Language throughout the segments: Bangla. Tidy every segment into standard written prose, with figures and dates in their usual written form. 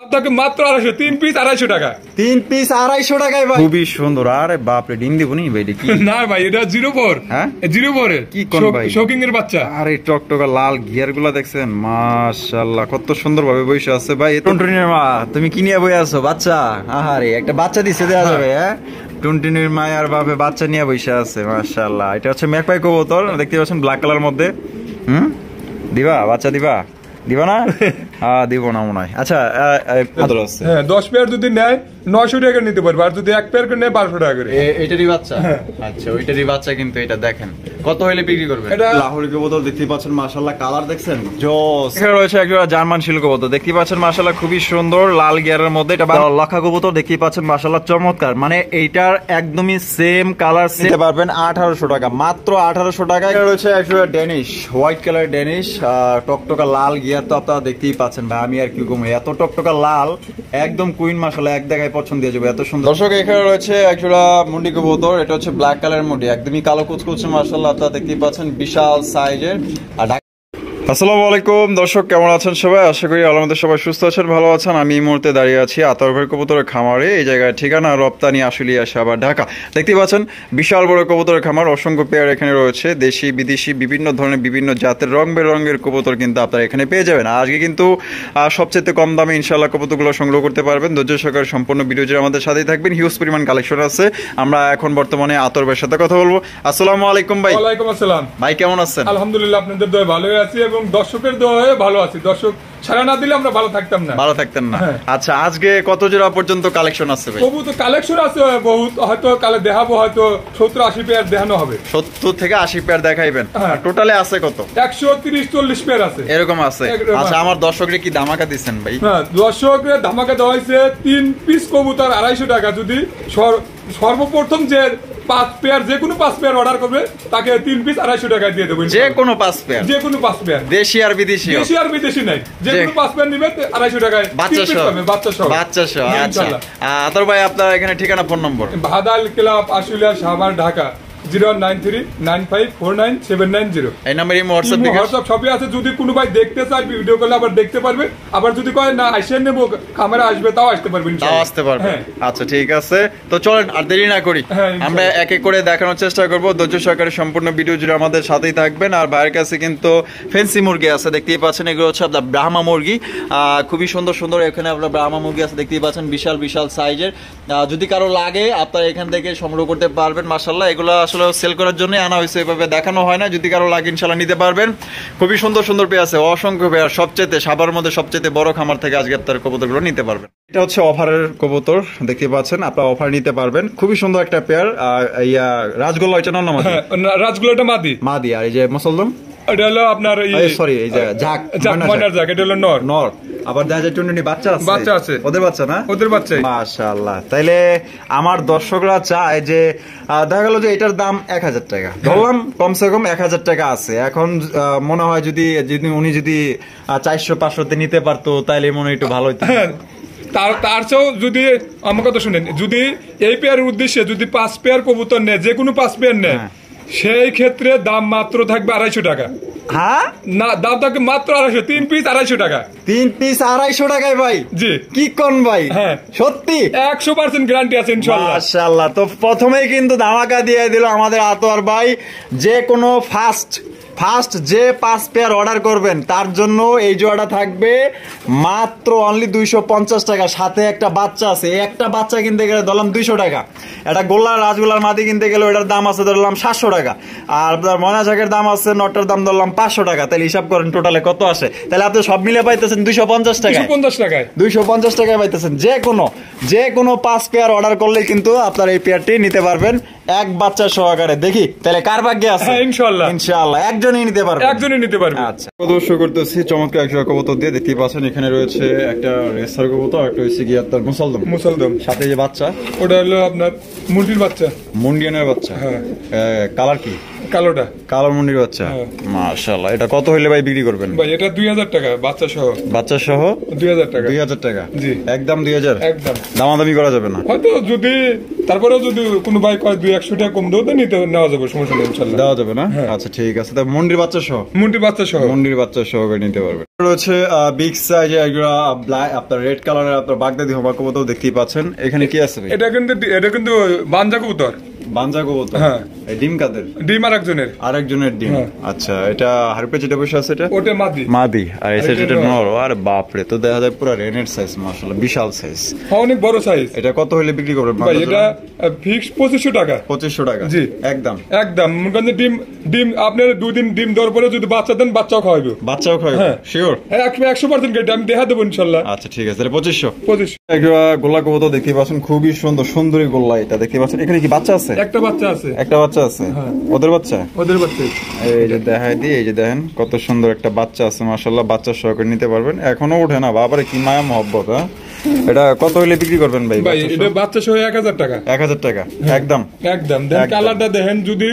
মাত্র 250, 3 পিস 250 টাকা। 3 পিস 250 টাকায় ভাই, খুবই সুন্দর। আরে বাপরে, ডিম দিব নি ভাই? কি না ভাই, এটা 04। হ্যাঁ 04 এর কি কোন ভাই? শৌকিং এর বাচ্চা। আরে টকটকা লাল গিয়ার গুলা দেখছেন, মাশাআল্লাহ কত সুন্দর ভাবে বসে আছে ভাই। টুনটুনির মা, তুমি কি নিয়ে বসে আছো? বাচ্চা? আহারে, একটা বাচ্চা দিছে দেয়া যাবে? হ্যাঁ, টুনটুনির মায়ের বাপে বাচ্চা নিয়ে বসে আছে, মাশাআল্লাহ। এটা হচ্ছে ম্যাকপাই কবুতর, দেখতে পাচ্ছেন ব্ল্যাক কালার মধ্যে। দিবা বাচ্চা? দিবা না? দিব না মনে হয়। আচ্ছা, 10 পেয়ার যদি নেয় 900 টাকা নিতে পারবে, আর যদি 1 পেয়ার করে নেয় 1200 টাকা করে। এটারই বাচ্চা? আচ্ছা, ওইটারই বাচ্চা। কিন্তু এটা দেখেন কত হইলে বিক্রি করবে? এটা লাহোরি কবুতর, দেখতে পাচ্ছেন মাশাআল্লাহ, কালার দেখছেন জোস। এখানে রয়েছে একটা জার্মান শিল কবুতর, দেখতে পাচ্ছেন মাশাআল্লাহ খুবই সুন্দর, লাল গিয়ারের মধ্যে। এটা লক্ষা কবুতর, দেখতে পাচ্ছেন মাশাআল্লাহ চমৎকার। মানে এইটার একদমই সেম কালার নিতে পারবেন 1800 টাকা, মাত্র 1800 টাকা। এটা রয়েছে একটা ড্যানিশ, হোয়াইট কালার ড্যানিশ, টকটকা লাল গিয়ার তো আপনারা দেখতেই পাচ্ছেন ভাই। আমি আর কি কমে, এত টকটকা লাল, একদম কুইন মাশাআল্লাহ, এক দেখায় পছন্দ দিয়ে যাবে, এত সুন্দর। দর্শক, এখানে রয়েছে একটা মুন্ডি কবুতর, এটা হচ্ছে ব্ল্যাক কালার মুন্ডি, একদমই কালো কুচকুচে মাশাআল্লাহ, আপনারা দেখতেই পাচ্ছেন বিশাল সাইজের। আর আসসালামু আলাইকুম দর্শক, কেমন আছেন সবাই? আশা করি আমাদের সবাই সুস্থ আছেন, ভালো আছেন। আমি এই মুহূর্তে দাঁড়িয়ে আছি আতর ভাই কবুতরের খামারে। এই জায়গায় ঠিকানা রপ্তানি আশুলিয়া, সাভার, ঢাকা। দেখতে পাচ্ছেন বিশাল বড় কবুতরের খামার, অসংখ্য পেয়ার এখানে রয়েছে, দেশি বিদেশি বিভিন্ন ধরনের বিভিন্ন জাতের রং বেরঙের কবুতর কিন্তু আপনারা এখানে পেয়ে যাবেন। আজকে কিন্তু সবচেয়ে কম দামে ইনশাআল্লাহ কবুতরগুলো সংগ্রহ করতে পারবেন। ধৈর্য সহকারে সম্পূর্ণ ভিডিও জুড়ে আমাদের সাথেই থাকবেন, হিউজ পরিমাণ কালেকশন আছে। আমরা এখন বর্তমানে আতর ভাইয়ের সাথে কথা বলবো। আসসালামু আলাইকুম ভাই। ওয়ালাইকুম আসসালাম ভাই, কেমন আছেন? আলহামদুলিল্লাহ, আপনাদের দোয়ায় ভালোই আছি এবং দর্শকের দোয়ায় ভালো আছি। দর্শক সারা না দিলে আমরা ভালো থাকতেন না। আচ্ছা, আজকে কত জোড়া পর্যন্ত কালেকশন আছে ভাই? কবুতর কালেকশন আছে বহুত, হয়তো কালে দেখাবো, হয়তো 70-80 পেয়ার দেখানো হবে। 70 থেকে 80 পেয়ার দেখাইবেন? টোটালে আছে কত? 130-40 পেয়ার আছে, এরকম আছে। আচ্ছা, আমার দর্শকরে কি ধামাকা দিচ্ছেন ভাই? হ্যাঁ, দর্শকরে ধামাকা দেওয়া হয়েছে 3 পিস কবুতর 250 টাকা। যদি সর্বপ্রথম যে 5 পেয়ার, যে কোনো 5 পেয়ার অর্ডার করবে তাকে 3 পিস 250 টাকা দিয়ে দেবো। যে কোনো 5 পেয়ার? যে কোনো 5 পেয়ার, দেশি আর বিদেশি? দেশি আর বিদেশি নাই, যে কোনো 5 পেয়ার নিবে 250 টাকায় বাচ্চা সহ। বাচ্চা সহ। আচ্ছা, আতর ভাই আপনার এখানে ঠিকানা, ফোন নম্বর? ভাদাল ক্লাব, আশুলিয়া, সাভার, ঢাকা 09395497990। এই নম্বরে হোয়াটসঅ্যাপ সবই আছে। যদি কোনো ভাই দেখতে চায় ভিডিও কলে আবার দেখতে পারবে, আবার যদি কয় না আইসে নেবো খামারে আসবে, তাও আসতে পারবেন, তাও আসতে পারবে। আচ্ছা, ঠিক আছে, তো চলেন আর দেরি না করি, আমরা এক এক করে দেখানোর চেষ্টা করবো। ধৈর্য সহকারে সম্পূর্ণ ভিডিও জুড়ে আমাদের সাথেই থাকবেন। আর ভাইয়ের কাছে কিন্তু ফেন্সি মুরগি আছে, দেখতেই পাচ্ছেন। এগুলো হচ্ছে আপনার ব্রাহ্মা মুরগি, খুবই সুন্দর সুন্দর। এখানে আপনার ব্রাহ্মা মুরগি আছে, দেখতেই পাচ্ছেন বিশাল বিশাল সাইজের। যদি কারো লাগে আপনারা এখান থেকে সংগ্রহ করতে পারবেন। মাশাআল্লাহ, এগুলো আসলে সেল করার জন্য আনা হয়েছে, এভাবে দেখানো হয় না। যদি কারো লাগে ইনশাআল্লাহ নিতে পারবেন। খুবই সুন্দর সুন্দর পেয়ার আছে, অসংখ্য পেয়ার। সবচেয়ে সাভারের মধ্যে সবচেয়ে বড় খামার থেকে আজকে আপনার কবুতরগুলো নিতে পারবেন। এটা হচ্ছে অফারের কবুতর, দেখতে পাচ্ছেন, আপনারা অফার নিতে পারবেন। খুবই সুন্দর একটা পেয়ার। রাজগোল্লা, এটা না? রাজগোল্লাটা মাদি, আর এই যে মুসলদম, এটা হলো আপনার সরি, এই যে জাক, এটা হলো নর। আবার দেখা যায় টুনটুনি বাচ্চা আছে। ওদের বাচ্চা না? ওদের বাচ্চা। মাশাআল্লাহ। তাইলে আমার দর্শকরা চায় যে দেখা গেল যে এটার দাম 1000 টাকা, ধরলাম কমসে কম 1000 টাকা আছে। এখন মনে হয় যদি উনি যদি 400-500 নিতে পারতো, তাইলে মনে হয় একটু ভালো হইতো। তার চেয়েও যদি আমার কথা শুনেন, যদি এই পেয়ারের উদ্দেশ্যে যদি 5 পেয়ার কবুতর নেয়, যে কোনো 5 পেয়ার নেয়, সেই ক্ষেত্রে দাম মাত্র থাকবে 250 টাকা। হ্যাঁ, না, দাম থাকবে মাত্র 250, 3 পিস 250 টাকা। 3 পিস 250 টাকায় ভাই? জি। কি কোন ভাই? হ্যাঁ, সত্যি 100% গ্যারান্টি আছে ইনশাআল্লাহ। মাশাআল্লাহ। তো প্রথমেই কিন্তু ধামাকা দিয়ে দিল আমাদের আতোয়ার ভাই। যে কোনো ফার্স্ট যে 5 পেয়ার অর্ডার করবেন তার জন্য এই জোড়াটা থাকবে মাত্র অনলি 250 টাকা। সাথে একটা বাচ্চা আছে, একটা বাচ্চা কিনতে গেলে ধরলাম 200 টাকা। এটা রাজগোল্লার মাদি কিনতে গেলে ওটার দাম আছে ধরলাম 700 টাকা। আর আপনার ময়না শাকের দাম আছে, নটটার দাম ধরলাম 500 টাকা। তাহলে হিসাব করেন টোটালে কত আসে। তাহলে আপনি সব মিলে পাইতেছেন 250 টাকা। 250 টাকায় পাইতেছেন। যে কোনো 5 পেয়ার অর্ডার করলে কিন্তু আপনার এই পেয়ারটি নিতে পারবেন এক বাচ্চা সহকারে। দেখি তাহলে কার ভাগ্যে আছে। ইনশাআল্লাহ একজনই নিতে পারবে। আচ্ছা, প্রদর্শন করতেছি চমৎকার একটা কবুতর দিয়ে, দেখতেই পাচ্ছেন। এখানে রয়েছে একটা রেসার কবুতর, একটা হচ্ছে কি আপনার মুসলদম, সাথে যে বাচ্চা, ওটা হলো আপনার মুন্ডির বাচ্চা, মুন্ডিয়ানের বাচ্চা। কালার কি? কালোটা, কালো মুন্ডির বাচ্চা। মাশাআল্লাহ, এটা কত হইলে ভাই বিক্রি করবেন? ভাই এটা 2000 টাকা বাচ্চা সহ। বাচ্চা সহ 2000 টাকা। 2000 টাকা, জি একদম 2000। একদম দামাদামি করা যাবে না হয়তো, যদি তারপরেও যদি কোনো ভাই কয় 200 টাকা কম দেও তো নেওয়া যাবে, সমস্যা নেই ইনশাআল্লাহ, দেওয়া যাবে না। আচ্ছা ঠিক আছে, তা মুন্ডির বাচ্চা সহ, মুন্ডির বাচ্চা সহ, মুন্ডির বাচ্চা সহ নিতে পারবেন। রয়েছে বিগ সাইজে একটা ব্ল্যাক, আপনার রেড কালারের আপনার বাগদাদি হবা কবুতর দেখতেই পাচ্ছেন। এখানে কি আছে ভাই? এটা কিন্তু বানজা কবুতর। বানজা কবুতর, হ্যাঁ। ডিম কাদের? ডিম আরেকজনের ডিম। আচ্ছা, এটা হারপে যেটা বসে আছে এটা ওটা মাদি। মাদি, আর এই সাইডে এটা নর। আরে বাপ রে, তো দেখা যায় পুরো রেনের সাইজ, মাশাআল্লাহ বিশাল সাইজ, অনেক বড় সাইজ। এটা কত হইলে বিক্রি করবেন ভাই? এটা ফিক্স 2500 টাকা। 2500 টাকা, জি একদম একদম। মনে ডিম আপনি 2 দিন ডিম দেওয়ার পরে যদি বাচ্চা দেন, বাচ্চাও খাওয়াবে। বাচ্চাও খাওয়াবে, শিওর? 100% গ্যারান্টি, আমি দেখা দেবো ইনশাআল্লাহ। আচ্ছা ঠিক আছে, 2500। একটা গোল্লা কবুতর দেখতে পাচ্ছেন, খুবই সুন্দর, সুন্দরী গোল্লা এটা দেখতে পাচ্ছেন। এখানে কি বাচ্চা আছে? একটা বাচ্চা আছে। একটা বাচ্চা আছে, ওদের বাচ্চা? ওদের বাচ্চা। এই যে দেখাই দিই, এই যে দেখেন কত সুন্দর একটা বাচ্চা আছে, মাশাআল্লাহ। বাচ্চা সহকারে নিতে পারবেন, এখনো ওঠে না, বাবারে কি মায়া মহব্বত। এটা কত হইলে বিক্রি করবেন ভাই? ভাই এটা বাচ্চা সহ 1000 টাকা। 1000 টাকা, একদম একদম। দেখেন কালারটা, দেখেন যদি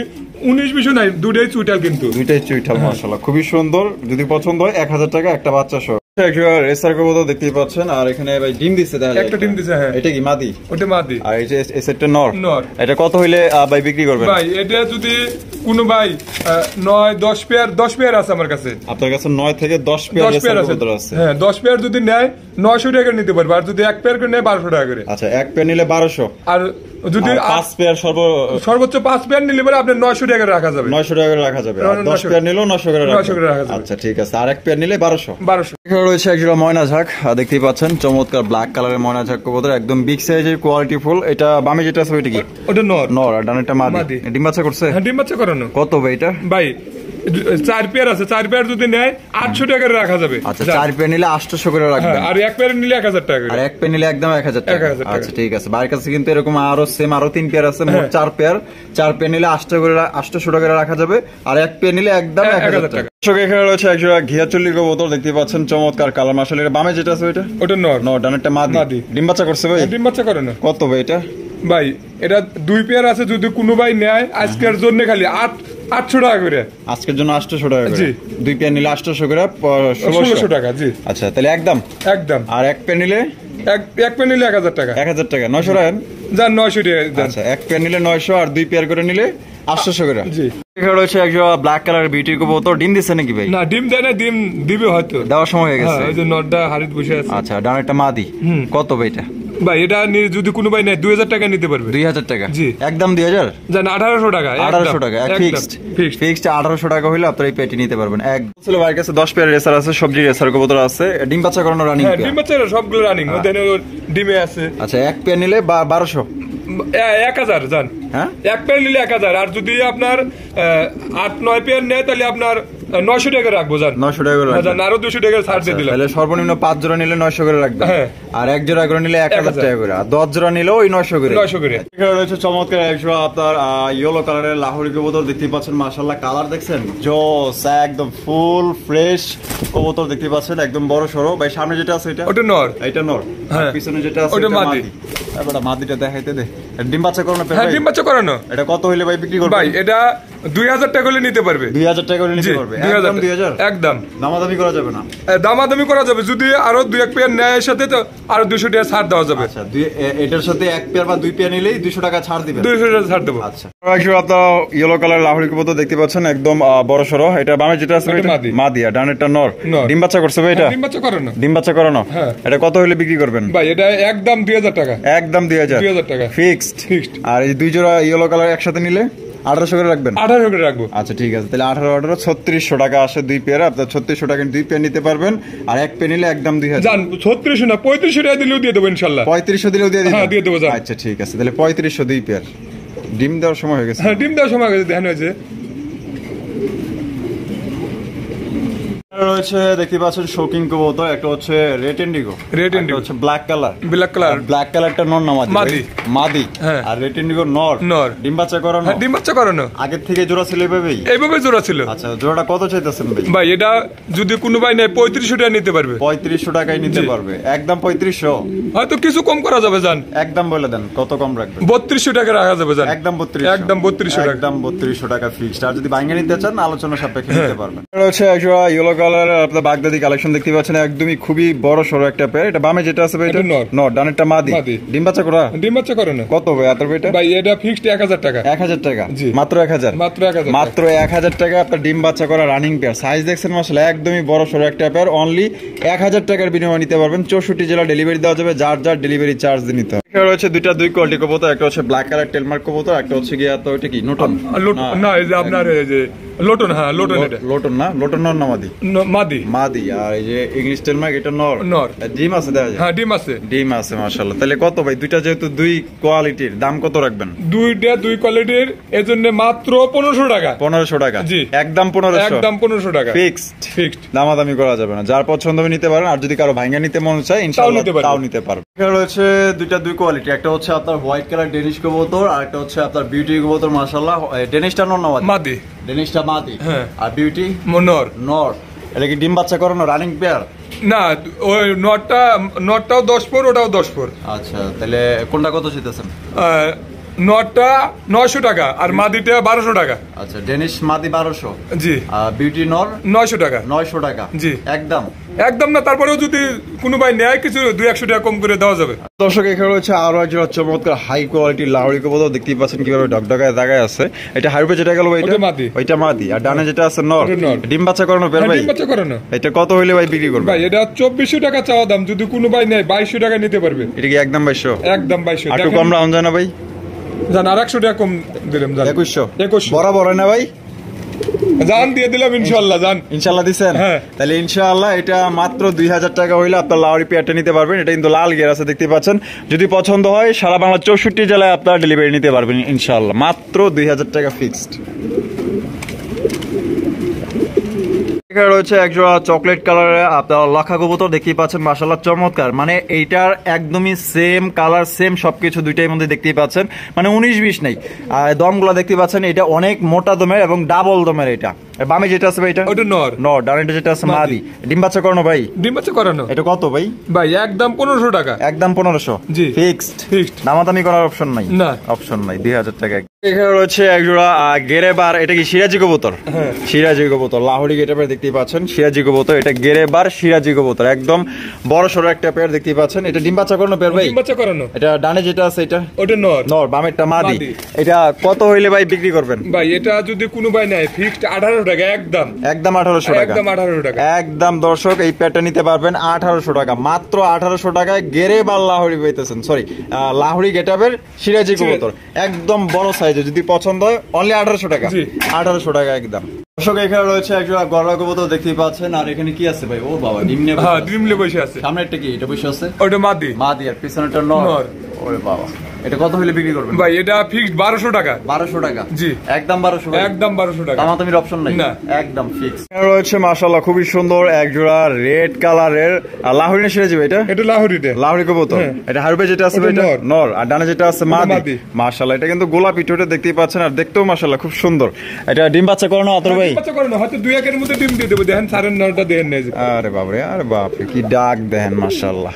19-20 নাই, দুটাই চুইটাল, কিন্তু দুইটাই চুইটাল, মাশাআল্লাহ খুবই সুন্দর। যদি পছন্দ হয় 1000 টাকা একটা বাচ্চা সহ। রেসার কবুতর দেখতেই পাচ্ছেন, আর এখানে ভাই ডিম দিচ্ছে, একটা ডিম দিচ্ছে। হ্যাঁ, এটা কি মাদি? ওটা মাদি। আর এই যে এই সেটটা নর। এটা কত হইলে ভাই বিক্রি করবেন? ভাই এটা যদি কোনো ভাই 9-10 পেয়ার আছে আমার কাছে। আপনার কাছে 9 থেকে 10 পেয়ার কবুতর আছে? হ্যাঁ, 10 পেয়ার যদি নেয় 900 টাকা নিতে পারবে, আর যদি 1 পেয়ার করে নেয় 1200 টাকা করে। আচ্ছা, 1 পেয়ার নিলে 1200, আর যদি 5 পেয়ার সর্বোচ্চ 5 পেয়ার নিলে পরে আপনার 900 টাকা রাখা যাবে। 900 টাকা রাখা যাবে, আর 10 পেয়ার নিলেও 900 টাকা রাখা যাবে। আচ্ছা ঠিক আছে, আর 1 পেয়ার নিলে 1200। এখানে রয়েছে একজোড়া ময়না ঝাক, দেখতেই পাচ্ছেন, চমৎকার ব্ল্যাক কালারের ময়না ঝাক কবুতর, একদম বিগ সাইজের, কোয়ালিটি ফুল। এটা বামে যেটা আছে ওইটা কি? ওটা নর। আর ডানেরটা মাদি। ডিম বাচ্চা করছে? হ্যাঁ, ডিম বাচ্চা করানো। কত ভাই এটা? ভাই 4 পেয়ার আছে, 4 পেয়ার যদি নেয় 800 টাকা রাখা যাবে। আচ্ছা, 4 পেয়ার নিলে 800 করে রাখবেন, আর 1 পেয়ার নিলে 1000 টাকা, আর 1 পেয়ার নিলে একদম 1000 টাকা। আচ্ছা ঠিক আছে, বাইরের কাছে কিন্তু এরকম আরো সেম আরো 3 পেয়ার আছে, মোট 4 পেয়ার। 4 পেয়ার নিলে 800 টাকা রাখা যাবে, আর 1 পেয়ার নিলে একদম 1000 টাকা। এখানে রয়েছে একজোড়া ঘিয়া চল্লি কবুতর দেখতে পাচ্ছেন, চমৎকার কালার, মাশাআল্লাহ। এটা বামে যেটা আছে ওটা নর, ডানেরটা মাদি। ডিম বাচ্চা করছে ভাই? ডিম বাচ্চা করে না। কত ভাই এটা? ভাই এটা 2 পেয়ার আছে, যদি কোনো ভাই নেয় আজকের জন্য খালি 800 টাকা করে। আজকের জন্য 800 টাকা করে? 2 পেয়ার নিলে 800 করে, 1600 টাকা। জি আচ্ছা, তাহলে একদম। আর 1 পেয়ার নিলে? 1 পেয়ার নিলে 1000 টাকা। 1000 টাকা, 900 টাকা যান, 900 টাকা। আচ্ছা, 1 পেয়ার নিলে 900, আর 2 পেয়ার করে নিলে 800 করে। জি। এখানে রয়েছে একজোড়া ব্ল্যাক কালারের বিউটি কবুতর, ডিম দিচ্ছে নাকি ভাই? না, ডিম দেয় না, ডিম দিবে হয়তো, দেওয়ার সময় হয়ে গেছে। এই যে নরটা হাড়িতে বসে আছে। আচ্ছা, ডানেরটা মাদি। কত ভাই এটা? ভাই এটা যদি কোনো ভাই নেয় 2000 টাকা নিতে পারবে। 2000 টাকা? জি একদম 2000 জান, 1800 টাকা। 1800 টাকা ফিক্সড 1800 টাকা হইলে আপনি এই পেটি নিতে পারবেন। এক ছিল ভাইয়ের কাছে 10 পেয়ার রেসার আছে, সবজি রেসার কবুতর আছে, ডিম বাচ্চা করানো রানিং। হ্যাঁ, ডিম বাচ্চা সবগুলো রানিং, ওদের ডিমে আছে। আচ্ছা, 1 পেয়ার নিলে 1200? 1000 জান। হ্যাঁ, 1 পেয়ার নিলে 1000, আর যদি আপনার 8-9 পেয়ার নেয় তাহলে আপনার 900 টাকা রাখবো জান। 900 টাকা করে রাখবেন, আরো 200 টাকা ছাড় দিয়ে দিলাম। তাহলে সর্বনিম্ন 5 জোড়া নিলে 900 করে রাখবেন, আর 1 জোড়া করে নিলে 1000 টাকা করে, আর 10 জোড়া নিলেও ওই 900 করে। এখানে রয়েছে চমৎকার একশো আপনার ইয়েলো কালারের লাহোরি কবুতর দেখতে পাচ্ছেন, মাশাআল্লাহ কালার দেখছেন, জোস, একদম ফুল ফ্রেশ কবুতর দেখতে পাচ্ছেন, একদম বড় সরো। ভাই সামনে যেটা আছে ওটা নর, এটা নর, আর পিছনে যেটা আছে ওটা মাদি। এবারে মাদিটা দেখাইতে দে। ডিম বাচ্চা করানো? হ্যাঁ, ডিম বাচ্চা করানো। এটা কত হইলে ভাই বিক্রি করবে? ভাই এটা 2000 টাকা হলে নিতে পারবে। 2000 টাকা হলে নিতে পারবে, একদম 2000। একদম দামাদামি করা যাবে না? দামাদামি করা যাবে, যদি আরো 2-1 পেয়ার নেয় সাথে তো আরো 200 টাকা ছাড় দেওয়া যাবে। আচ্ছা, এটার সাথে 1 পেয়ার বা 2 পেয়ার নিলেই 200 টাকা ছাড় দিবেন? 200 টাকা ছাড় দেব। আচ্ছা, আপনারা ইয়েলো কালার লাহোরি কবুতর দেখতে পাচ্ছেন, একদম বড় সরো। এটা বামে যেটা আছে মাদি, আর ডানেরটা নর। ডিম বাচ্চা করছে ভাই? এটা ডিম বাচ্চা করানো। ডিম বাচ্চা করানো। এটা কত হইলে বিক্রি করবেন? ভাই এটা একদম 2000 টাকা। একদম 2000 টাকা ফিক্সড। আর এই 2 জোড়া ইয়েলো কালার একসাথে নিলে 1800 করে রাখবেন? 1800 করে রাখবো। আচ্ছা ঠিক আছে, তাহলে 18 3600 টাকা আসে 2 পেয়ার। আপনার 3600 টাকা 2 পেয়ার নিতে পারবেন, আর 1 পেয়ার নিলে একদম 2000। জান 3600 না, 3500 টাকা দিলেও দিয়ে দেব ইনশাআল্লাহ। 3500 দিলেও দিয়ে দিবেন? হ্যাঁ, দিয়ে দেব। আচ্ছা ঠিক আছে, তাহলে 3500 2 পেয়ার। ডিম দেওয়ার সময় হয়ে গেছে? হ্যাঁ, ডিম দেওয়ার সময় হয়ে গেছে, ধ্যান হয়েছে। রয়েছে দেখতে পাচ্ছেন শৌকিং কবুতর, একটা হচ্ছে রেড ইন্ডিগো, হচ্ছে ব্ল্যাক কালারটা নর না মাদি, আর রেড ইন্ডিগো নর। ডিম বাচ্চা করানো আগের থেকে জোড়া ছিল এইভাবে জোড়া ছিল। আচ্ছা, জোড়াটা কত চাইতেছেন ভাই? এটা যদি কোনো ভাই নেয় 3500 টাকা নিতে পারবে। 3500 টাকায় নিতে পারবে, একদম 3500, হয়তো কিছু কম করা যাবে। জান একদম বলে দেন কত কম রাখবেন? 3200 টাকা রাখা যাবে। জান একদম 3200 টাকা ফিক্সড। আর যদি ভাঙে নিতে চান আলোচনা সাপেক্ষে নিতে পারবেন। রয়েছে একটা ইয়েলো কালার আপনার বাগদাদি কালেকশন দেখতে পাচ্ছেন, একদমই খুবই বড় সরো একটা পেয়ার। এটা বামে যেটা আছে ভাই, এটা নর, ডানেরটা মাদি। ডিম বাচ্চা করে না। কত ভাই এত এটা? ভাই এটা ফিক্সড 1000 টাকা। 1000 টাকা, মাত্র 1000 টাকা আপনার ডিম বাচ্চা করা রানিং পেয়ার। সাইজ দেখছেন মাশাআল্লাহ, একদমই বড় সরো একটা পেয়ার। অনলি 1000 টাকার বিনিময়ে নিতে পারবেন। 64 জেলা ডেলিভারি দেওয়া যাবে, যার ডেলিভারি চার্জ দিয়ে নিতে হবে। এখানে রয়েছে দুই কোয়ালিটি কবুতর, একটা হচ্ছে ব্ল্যাক কালার টেলমার্ক কবুতর, একটা হচ্ছে গিয়া তো এটা কি নোটন না, এই যে আপনার এই যে লোটন। হ্যাঁ লোটন, এটা লোটন না, লোটন নর না মাদি। আর এই যে ইংলিশ টেলমার্ক এটা নর। ডিম আছে দেখা যায়? হ্যাঁ ডিম আছে মাশাআল্লাহ। তাহলে কত ভাই? দুইটা যেহেতু দুই কোয়ালিটির, দাম কত রাখবেন? দুইটা দুই কোয়ালিটির, এজন্য মাত্র 1500 টাকা। 1500 টাকা, জি একদম 1500 টাকা ফিক্সড। দামাদামি করা যাবে না, যার পছন্দ হবে নিতে পারেন। আর যদি কারো ভাঙা নিতে মন চায় ইনশাআল্লাহ তাও নিতে পারবে। এখানে রয়েছে দুই কোয়ালিটি, একটা হচ্ছে আপনার হোয়াইট কালার ডেনিশ কবুতর, আর একটা হচ্ছে আপনার বিউটি কবুতর। মাশাআল্লাহ, ডেনিশটা নর না মাদি? ডেনিশটা মাদি, আর বিউটি নর। এটা কি ডিম বাচ্চা করানো রানিং পেয়ার? না, ওই নটটাও 10 পর, ওটাও 10 পর। আচ্ছা, তাহলে কোনটা কত চাইতেছেন? নটটা 900 টাকা আর মাদিটা 1200 টাকা। আচ্ছা, ডেনিশ মাদি 1200, জি। আর বিউটি নর 900 টাকা। 900 টাকা, জি। একদম না, তারপরেও যদি কোনো ভাই নেয় কিছু 200 টাকা কম করে দেওয়া যাবে। দর্শক, এখানে হচ্ছে আরো একজন চমৎকার হাই কোয়ালিটির লাহোরি কবুতর দেখতেই পাচ্ছেন কিভাবে ডগডগায় দাগায় আছে। এটা হাইরুপে যেটা গেল ওইটা মাদি, আর ডানে যেটা আছে নর। ডিম বাচ্চা করানো পেয়ার ভাই? ডিম বাচ্চা করানো। এটা কত হইলে ভাই বিক্রি করবে? ভাই এটা 2400 টাকা চাওয়া দাম, যদি কোনো ভাই নেয় 2200 টাকা নিতে পারবে। এটা কি একদম 2200? একদম 2200। একটু কম রাউন্ড যায় না ভাই? জান আর 100 টাকা কম দিলাম। জান 2100 বরাবর না ভাই? জান দিয়ে দিলাম ইনশাআল্লাহ দিছেন? তাহলে ইনশাআল্লাহ এটা মাত্র 2000 টাকা হইলে আপনার লাহোরি পেয়ারটা নিতে পারবেন। এটা কিন্তু লাল গিয়ার আছে দেখতে পাচ্ছেন। যদি পছন্দ হয় সারা বাংলা 64 জেলায় আপনার ডেলিভারি নিতে পারবেন ইনশাআল্লাহ, মাত্র 2000 টাকা ফিক্সড। এখানে রয়েছে একজোড়া চকলেট কালারের আপনার লক্ষা কবুতর দেখতেই পাচ্ছেন, মাশাআল্লাহ চমৎকার। মানে এইটার একদমই সেম কালার, সেম সবকিছু দুইটাই মধ্যে দেখতেই পাচ্ছেন, মানে 19-20 নেই। আর দমগুলো দেখতে পাচ্ছেন, এটা অনেক মোটা দমের এবং ডাবল দমের। এটা বামে যেটা আছে ভাই, এটা নর, ডানেটা যেটা আছে মাদি। ডিম বাচ্চা করানো ভাই? ডিম বাচ্চা করানো। এটা কত ভাই? ভাই একদম 1500 টাকা। একদম 1500, জি ফিক্সড। দামাদামি করার অপশন নাই? না, অপশন নাই, 2000 টাকা। এখানে রয়েছে একজোড়া গেরেবার, এটা কি সিরাজি কবুতর? সিরাজি কবুতর, লাহোরি গেটেবার দেখতেই পাচ্ছেন, সিরাজি কবুতর। এটা গেরেবার সিরাজি কবুতর, একদম বড় সড়ো একটা পেয়ার দেখতেই পাচ্ছেন। এটা ডিম বাচ্চা করানো পেয়ার ভাই? ডিম বাচ্চা করানো। এটা ডানে যেটা আছে এটা? ওটা নর, বামেরটা মাদি। এটা কত হইলে ভাই বিক্রি করবেন? ভাই এটা যদি কোনো ভাই নেয় ফিক্সড 1800 টাকা, একদম 1800 টাকা। একদম 1800 টাকা, একদম। দর্শক, এই পেয়ারটা নিতে পারবেন 1800 টাকা, মাত্র 1800 টাকায়। গেরেবার লাহোরি পাইতেছেন, সরি লাহোরি গেটাবের সিরাজি কবুতর, একদম বড় সাইজে। যদি পছন্দ হয় অনলি 1800 টাকা, 1800 টাকা একদম। দর্শক, এখানে রয়েছে একটা গড়া কবুতর দেখতেই পাচ্ছেন। আর এখানে কি আছে ভাই? ও বাবা, ডিমলে বসে আছে। সামনেরটা কি? এটা বসে আছে, ওটা মাদি। আর পিছনেরটা নর। ওরে বাবা, এটা কত হলে বিক্রি করবেন ভাই? এটা ফিক্সড 1200 টাকা। 1200 টাকা, জি একদম 1200, একদম 1200 টাকা। দামাদামির অপশন নাই না, একদম ফিক্স। এখানে রয়েছে মাশাআল্লাহ খুবই সুন্দর এক জোড়া রেড কালারের লাহোরি না সিরাজি? এটা লাহোরি কবুতর। এটা হারবে যেটা আছে এটা নর, আর ডানে যেটা আছে মাদি। মাশাআল্লাহ, এটা কিন্তু গোলাপি ঠোঁটে দেখতেই পাচ্ছেন, আর দেখতেও মাশাআল্লাহ খুব সুন্দর। এটা ডিম বাচ্চা করানো আতর ভাই? ডিম বাচ্চা করানো, হয়তো 2-1 এর মধ্যে ডিম দিয়ে দেব। দেখেন সারের নরটা দেখেন না। আরে বাপরে, আরে বাপরে, কি ডাক দেখেন মাশাআল্লাহ।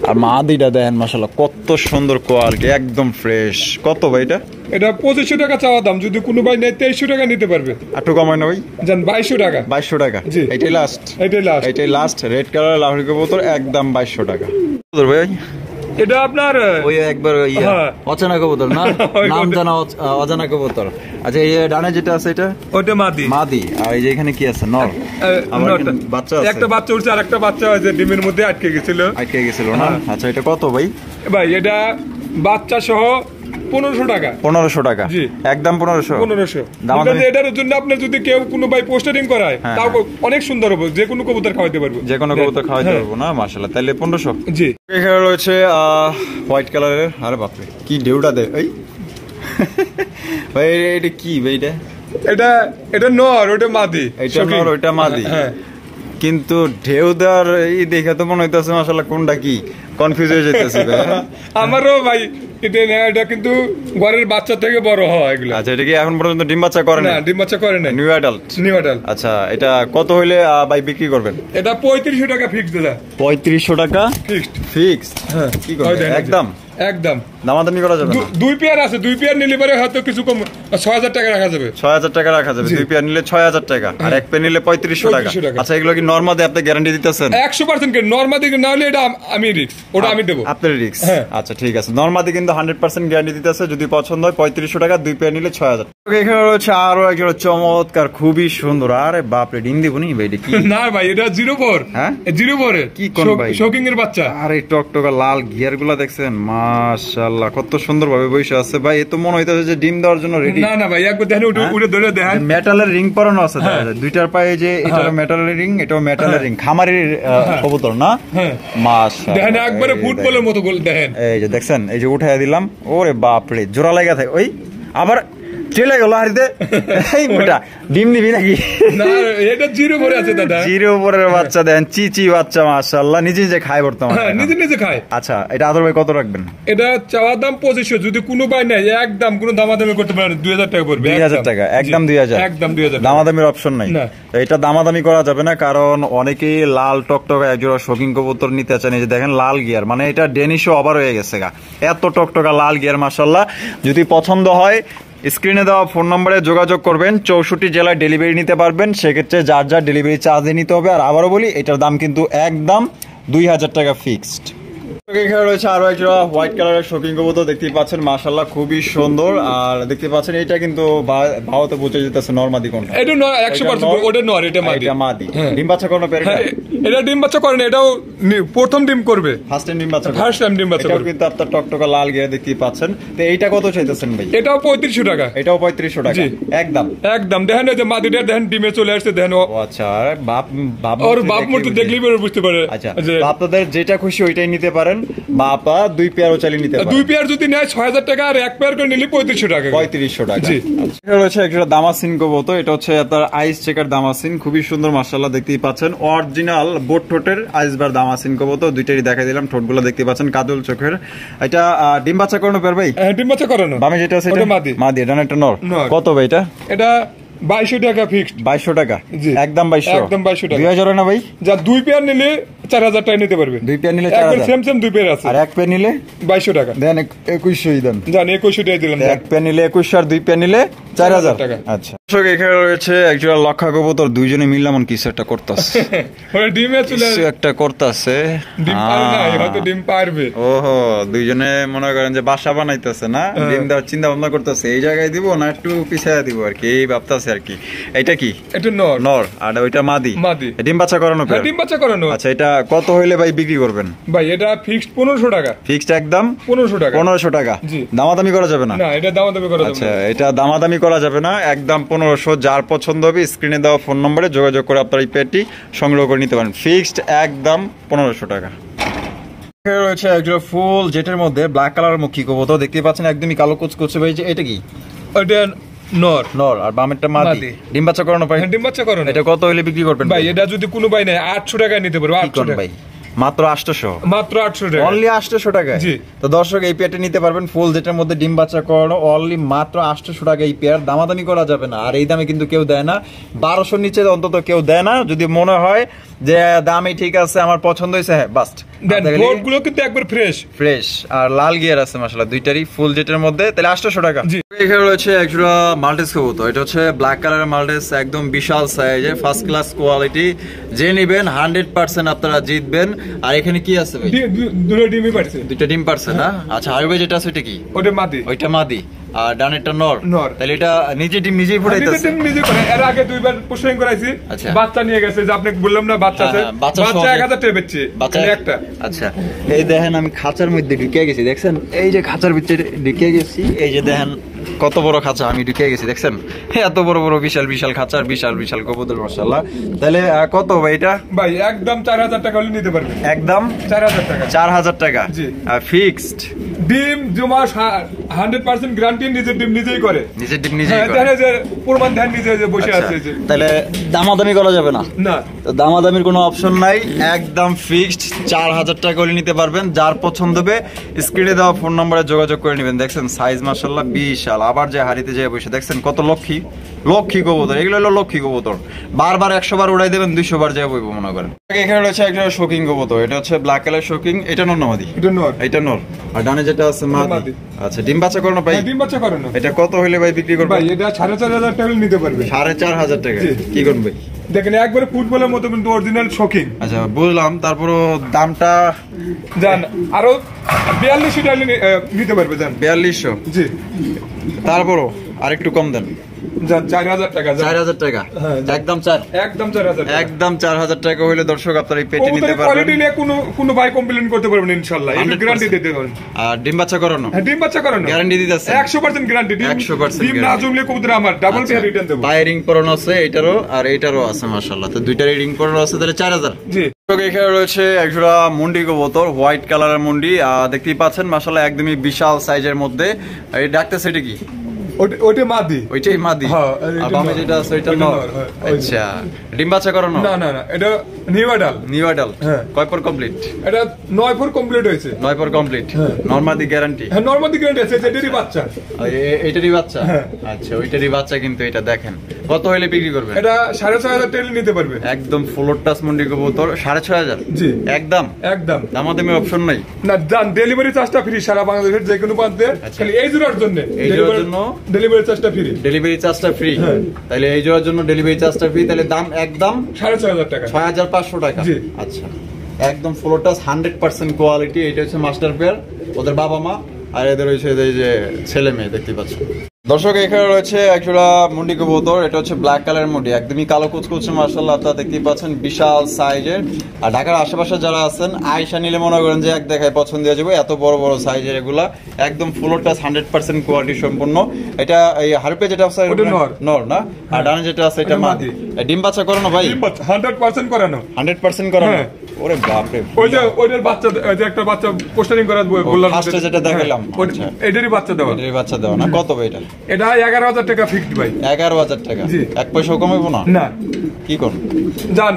আর মাদিটা দেখেন মাশাআল্লাহ কত সুন্দর কোয়ালিটি, একদম ফ্রেশ। কত ভাই এটা? এটা 2500 টাকা চাওয়া দাম, যদি কোনো ভাই নেয় 2300 টাকা নিতে পারবে। একটু কমায় না ভাই? জান 2200 টাকা। 2200 টাকা, জি এটাই লাস্ট। রেড কালার লাহোরি কবুতর, একদম 2200 টাকা। ভাই এটা আপনার ওই একবার অজানা কবুতর না? নাম জানা অজানা কবুতর। আচ্ছা, এই ডানে যেটা আছে এটা? ওটা মাদি। আর এই যে এখানে কি আছে? নর। বাচ্চা আছে, একটা বাচ্চা উঠছে, আর একটা বাচ্চা আছে ডিমের মধ্যে আটকে গেছিল না? আচ্ছা, এটা কত ভাই? ভাই এটা বাচ্চা সহ 1500 টাকা। 1500 টাকা, জি একদম 1500। এটার জন্য আপনার যদি কেউ কোনো ভাই পোস্টারিং করায় তাও অনেক সুন্দর হবে, যে কোনো কবুতর খাওয়াইতে পারবো, যে কোনো কবুতর খাওয়াইতে পারবো না? মাশাআল্লাহ, তাহলে 1500, জি। এখানে রয়েছে হোয়াইট কালারের, আরে বাপরে কি ঢেউটা দেয় এই ভাই। এটা কি ভাই? এটা নর, ওটা মাদি। এটা নর, ওটা মাদি। হ্যাঁ, কিন্তু ঢেউ দেওয়ার এই দেখে তো মনে হইতেছে মাশাআল্লাহ কোনটা কি কনফিউজ হয়ে যাইতেছে আমারও ভাই এটা কিন্তু ঘরের বাচ্চা থেকে বড় হয় এগুলো। আচ্ছা, এটা কি এখন পর্যন্ত ডিম বাচ্চা করে না? ডিম বাচ্চা করে না, নিউ অ্যাডাল্ট। আচ্ছা, এটা কত হইলে ভাই বিক্রি করবেন? এটা 3500 টাকা ফিক্সড দাদা। 3500 টাকা ফিক্সড? হ্যাঁ, কি করবেন? একদম দামাদামি করা যাবে না? দুই পেয়ার আছে, দুই পেয়ার নিলে পরে হয়তো কিছু কম 6000 টাকা রাখা যাবে। 6000 টাকা রাখা যাবে। দুই পেয়ার নিলে 6000 টাকা, আর এক পেয়ার নিলে 3500 টাকা। আচ্ছা, এগুলো কি নরমাদি আপনি গ্যারান্টি দিতেছেন? 100% কি নরমাদি না হলে এটা আমি রিস্ক, ওটা আমি দেব। আপনার রিস্ক? আচ্ছা, ঠিক আছে। নরমাদি কিন্তু 100% গ্যারান্টি দিতেছে। যদি পছন্দ হয় 3500 টাকা, দুই পেয়ার নিলে 6000। এখানে রয়েছে আরো একজন চমৎকার, খুবই সুন্দর। আরে বাপ রে, ডিম দিব নি ভাই? এটা কি? না ভাই, এটা 04। হ্যাঁ, 04 এর কি কোন ভাই? শোকিং এর বাচ্চা। আরে টকটকা লাল গিয়ার গুলা দেখছেন? মাশাআল্লাহ, কত সুন্দর ভাবে বসে আছে ভাই। এ তো মনে হইতাছে যে ডিম দেওয়ার জন্য রেডি। না না ভাই, একবার দেখেন, উড়ে ধরে দেখেন। মেটালের রিং পরানো আছে দুইটার পায়ে, যে এটা মেটালের রিং, এটাও মেটালের রিং। খামারের কবুতর না? মাশাআল্লাহ, দেখেন একবারে ফুটবলের মতো গোল। দেখেন এই যে দেখছেন, এই যে উঠাইয়া দিলাম। ওরে বাপ রে, জোড়া লাগা থাকে। ওই আবার চলে গেল হারিতে। এই মোটা ডিম দিবি নাকি? না, এটা 04 আছে দাদা। 04 এর বাচ্চা দেন, চিচি বাচ্চা মাশাআল্লাহ, নিজে নিজে খায় বর্তমানে। হ্যাঁ, নিজে খায়। আচ্ছা, এটা আদর ভাই কত রাখবেন? এটা চাওয়া দাম 2500, যদি কোনো ভাই নাই একদম কোনো দামাদামি করতে পারেন 2000 টাকা পড়বে। 2000 টাকা একদম 2000? একদম 2000, দামাদামির অপশন নাই। এটা দামাদামি করা যাবে না, কারণ অনেকেই লাল টকটকা একজোড়া শৌখিন কবুতর নিতে চান। এই যে দেখেন লাল গিয়ার, মানে এটা ডেনিশও ওভার হয়ে গেছে গা, এত টকটকা লাল গিয়ার মাশাআল্লাহ। যদি পছন্দ হয় স্ক্রিনে দেওয়া ফোন নম্বরে যোগাযোগ করবেন। 64 জেলায় ডেলিভারি নিতে পারবেন। সেক্ষেত্রে যার যার ডেলিভারি চার্জ নিতে হবে। আর আবারও বলি, এটার দাম কিন্তু একদম 2000 টাকা ফিক্সড। এখানে রয়েছে আরো একটা হোয়াইট কালারের শৌখিন কবুতর, দেখতেই পাচ্ছেন মাশাআল্লাহ, খুবই সুন্দর। আর দেখতে পাচ্ছেন এটা কিন্তু ভাওতে বুঝে যেতেছে নরমাদি কোনটা। এটা 100% ওটা নর, এটা মাদি। এটা মাদি। ডিম বাচ্চা কোনো পেরে না? এটা ডিম বাচ্চা করে না, এটাও প্রথম ডিম করবে। ফার্স্ট টাইম ডিম বাচ্চা করবে। ফার্স্ট টাইম ডিম বাচ্চা করবে। কিন্তু আপনার টকটকা লাল গিয়ে দেখতেই পাচ্ছেন। তো এইটা কত চাইতেছেন ভাই? এটাও 3500 টাকা। এটাও 3500 টাকা একদম। দেখেন এই যে মাদিটা দেখেন, ডিমে চলে আসছে দেখেন। ও আচ্ছা, বাপ ওর বাপ মূর্তি দেখলেই বুঝতে পারে। আচ্ছা, আপনাদের যেটা খুশি ওইটাই নিতে পারেন। বাপা দুই পেয়ারও চালিয়ে নিতে পারেন। দুই পেয়ার যদি নেয় 6000 টাকা, আর এক পেয়ার করে নিলে 3500 টাকা। 3500 টাকা। জি। এটা রয়েছে একটা দামাসিন কবুতর। এটা হচ্ছে আপনার আইস চেকার দামাসিন, খুবই সুন্দর মাশাআল্লাহ, দেখতেই পাচ্ছেন। অরিজিনাল বোট ঠোঁটের আইসবার দামাসিন কবুতর, দুইটারই দেখাই দিলাম। ঠোঁটগুলো দেখতে পাচ্ছেন কাজল চোখের। এটা ডিম বাচ্চা করানো পেয়ার ভাই? ডিম বাচ্চা করানো। বামে যেটা আছে এটা মাদি, এটা একটা নর। কত ভাই এটা? এটা 2200 টাকা ফিক্সড। 2200 টাকা একদম 2200? একদম 2200 টাকা। 2000 না ভাই? যা দুই পেয়ার নিলে 4000 টাকা নিতে পারবে। দুই পেয়ার নিলে 4000? সেম দুই পেয়ার আছে। আর এক পেয়ার নিলে 2200 টাকা। দেন 2100 দেন। জান 2100 টাকা দিলাম। এক পেয়ার নিলে 2100, আর দুই পেয়ার নিলে 4000 টাকা। আচ্ছা, দর্শক এখানে রয়েছে একজোড়া লক্ষা কবুতর, দুইজনে মিললে এমন কিছু একটা করতেছে। ওরে ডিমে চলে একটা করতেছে। ডিম পারে না, হয়তো ডিম পারবে। ওহো, দুইজনে মনে করেন যে বাসা বানাইতেছে না, ডিম দেওয়ার চিন্তা ভাবনা করতেছে। এই জায়গায় দিব না একটু পিছায়া দিব আর কি, এই ভাবতেছে আর কি। এটা কি? এটা নর। নর। আর ওইটা মাদি? মাদি। ডিম বাচ্চা করানো পেয়ার? ডিম বাচ্চা করানো। আচ্ছা, এটা কত হইলে ভাই বিক্রি করবেন? ভাই এটা ফিক্সড 1500 টাকা। ফিক্সড একদম 1500 টাকা। 1500 টাকা? জি। দামাদামি করা যাবে না? না, এটা দামাদামি করা যাবে না। আচ্ছা, এটা দামাদামি করা যাবে না, একদম 1500। যার পছন্দ হবে স্ক্রিনে দেওয়া ফোন নম্বরে যোগাযোগ করে আপনারা এই পেয়ারটি সংগ্রহ করে নিতে পারেন। ফিক্সড একদম 1500 টাকা। রয়েছে একজন ফুল জেটের মধ্যে ব্ল্যাক কালার মুখী কবুতর, দেখতে পাচ্ছেন একদমই কালো কুচকুচে ভাই। এটা কি? এটা নর। আর বামেরটা মাদি। ডিম বাচ্চা করানো পাই? ডিম বাচ্চা করানো। এটা কত হইলে বিক্রি করবেন ভাই? এটা যদি কোনো ভাই নেয় 800 টাকা নিতে পারবে। 800 টাকা ভাই? মাত্র 800? মাত্র 800 টাকা। অনলি 800 টাকা? জি। তো দর্শক এই পেয়ারটা নিতে পারবেন ফুল জেটের মধ্যে ডিম বাচ্চা করানো, অনলি মাত্র 800 টাকা এই পেয়ার। দামাদামি করা যাবে না, আর এই দামে কিন্তু কেউ দেয় না। 1200 নিচে অন্তত কেউ দেয় না। যদি মনে হয় যে দামই ঠিক আছে, আমার পছন্দ হয়েছে, হ্যাঁ বাস্ট। বোর্ডগুলো কিন্তু একবার ফ্রেশ আর লাল গিয়ার আছে মাশাআল্লাহ, দুইটারই ফুল জেটের মধ্যে। তাহলে 800 টাকা। জি। এখানে রয়েছে একজোড়া মাল্টিস কবুতর। এটা হচ্ছে ব্ল্যাক কালারের মাল্টিস, একদম বিশাল সাইজে, ফার্স্ট ক্লাস কোয়ালিটি। যে নেবেন 100% আপনারা জিতবেন। আর এখানে কি আছে ভাই? দুটো ডিমই পারছে। দুটো ডিম পারছে না? আচ্ছা, আর ভাই যেটা আছে ওটা কি? ওটা মাদি। ওইটা মাদি। আর ডানেরটা নর। তাহলে এটা নিজে ডিম নিজেই ফুটাইতেছে? নিজে করে। এর আগে দুইবার পুশিং করাইছি, বাচ্চা নিয়ে গেছে। যে আপনি বললাম না বাচ্চা আছে, বাচ্চা 1000 টাকা বেচছে একটা। আচ্ছা, এই দেখেন আমি খাঁচার মধ্যে ঢুকে গেছি, দেখছেন? এই যে খাঁচার ভিতরে ঢুকে গেছি, এই যে দেখেন কত বড় খাঁচা আমি ঢুকে গেছি, দেখছেন? এত বড় বড় বিশাল বিশাল খাঁচার বিশাল কবুতর মাশাআল্লাহ। তাহলে কত ভাই এটা? ভাই একদম 4000 টাকা হলে নিতে পারবেন। একদম 4000 টাকা। 4000 টাকা? জি। ফিক্সড। ডিম জমা 100% গ্যারান্টি কি নিজের ডিম নিজেই করে, নিজের ডিম নিজেই করে, দেখেন যে প্রমাণ ধ্যান নিজে যে বসে আছে। তাহলে দামাদামি করা যাবে না? না, দামাদামির কোনো অপশন নাই, একদম ফিক্সড 4000 টাকা করে নিতে পারবেন। যার পছন্দ হবে স্ক্রিনে দেওয়া ফোন নম্বরে যোগাযোগ করে নেবেন। দেখছেন সাইজ মাশাআল্লাহ বিশাল, আবার যে হাড়িতে যে বসে দেখছেন কত লক্ষ্মী লক্ষ্মী কবুতর, এগুলো হলো লক্ষ্মী কবুতর, বারবার 100 বার উড়াই দেবেন 200 বার যায় বইব মনে করেন। এখানে রয়েছে একটা শোকিং কবুতর, এটা হচ্ছে ব্ল্যাক কালার শোকিং, এটা নর না মাদি? এটা নর। আর ডানে যেটা আছে মাদি। আচ্ছা, ডিম বাচ্চা করানো ভাই? ডিম বাচ্চা করানো। এটা কত হইলে ভাই বিক্রি করবেন? ভাই এটা 4500 টাকা নিতে পারবে। 4500 টাকা কি করবেন ভাই? দেখেন একবারে ফুটবলের মতো কিন্তু অরিজিনাল শোকিং। আচ্ছা বুঝলাম, তারপরও দামটা জান আরো 4200 টাকা নিতে পারবে। জান 4200? জি। তারপরও আরেকটু কম দেন। 4000 টাকা। 4000 টাকা একদম 4? একদম 4000। একদম 4000 টাকা হইলে দর্শক আপনারা এই পেটি নিতে পারবেন। কোয়ালিটি নিয়ে কোনো ভাই কমপ্লেইন করতে পারবেন ইনশাআল্লাহ, এটা গ্যারান্টি দিতে পারেন। আর ডিম বাচ্চা করানো? হ্যাঁ ডিম বাচ্চা করানো গ্যারান্টি দিতেছে 100% গ্যারান্টি। 100% ডিম না জমলে কবুতর আমার ডাবল পেয়ার রিটার্ন দেব। বাইরিং পরানো আছে এটারও আর এটারও আছে মাশাআল্লাহ, তো দুইটা রিডিং পরানো আছে, তাহলে 4000। জি। এখানে রয়েছে একজোড়া মুন্ডি কবুতর, হোয়াইট কালারের মুন্ডি, দেখতেই পাচ্ছেন মাশাআল্লাহ একদমই বিশাল সাইজের মধ্যে। এই ডাকতে সেটা কি? ওইটাই মাদি। ওইটাই মাদি। আর বামে যেটা আছে ওইটা নর। আচ্ছা, ডিম বাচ্চা করানো? না না না, এটা নিউ অ্যাডাল্ট। New adult. কয় পর কমপ্লিট? এটা 9 পর কমপ্লিট হয়েছে। 9 পর কমপ্লিট। নরমাদি গ্যারান্টি? হ্যাঁ নরমাদি গ্যারান্টি আছে, এটারই বাচ্চা। এইটারই বাচ্চা? আচ্ছা, ওইটারই বাচ্চা কিন্তু এটা দেখেন। কত হইলে বিক্রি করবেন? এটা 6500 টাকা নিতে পারবে। একদম ফুল টাচ মুন্ডি কবুতর 6500? জি একদম। একদম দামাদামি অপশন নাই? না জান, ডেলিভারি চার্জটা ফ্রি সারা বাংলাদেশের যে কোনো প্রান্তে, খালি এই জোড়ার জন্য। এই জোড়ার জন্য ডেলিভারি চার্জটা ফ্রি। ডেলিভারি চার্জটা ফ্রি? তাহলে এই জোড়ার জন্য ডেলিভারি চার্জটা ফ্রি, তাহলে দাম একদম 6500 টাকা। 6500 টাকা। আচ্ছা, একদম ফুল টাচ 100% কোয়ালিটি। এটা হচ্ছে মাস্টার পেয়ার, ওদের বাবা মা, আর এদের হচ্ছে এই যে ছেলে মেয়ে দেখতে পাচ্ছেন। দর্শক এখানে রয়েছে একজোড়া মুন্ডি কবুতর, এটা হচ্ছে ব্ল্যাক কালারের মুন্ডি, একদমই কালো কুচকুচে মাশাআল্লাহ, আপনারা দেখতেই পাচ্ছেন বিশাল সাইজের। আর ঢাকার আশেপাশে যারা আছেন আয়সা নিলে মনে করেন যে এক দেখায় পছন্দ হয়ে যাবে, এত বড় বড় সাইজের এগুলা, একদম ফুল টাচ 100% কোয়ালিটি সম্পূর্ণ। এটা এই হারপে যেটা আছে নর না, আর ডানে যেটা আছে এটা মাদি। ডিম বাচ্চা করানো ভাই? 100% করানো। 100% করানো? ওরে বাপ রে, ওই যে ওইটার বাচ্চা, ওই যে একটা বাচ্চা পোস্টারিং করা বললাম ফার্স্টে যেটা দেখাইলাম, এটারই বাচ্চা দেওয়া। এটারই বাচ্চা দেওয়া না? কত ভাই এটা? এটা 11000 টাকা ফিক্সড ভাই। 11000 টাকা? জি। এক পয়সাও কমাইবো না? না। কি কোন জান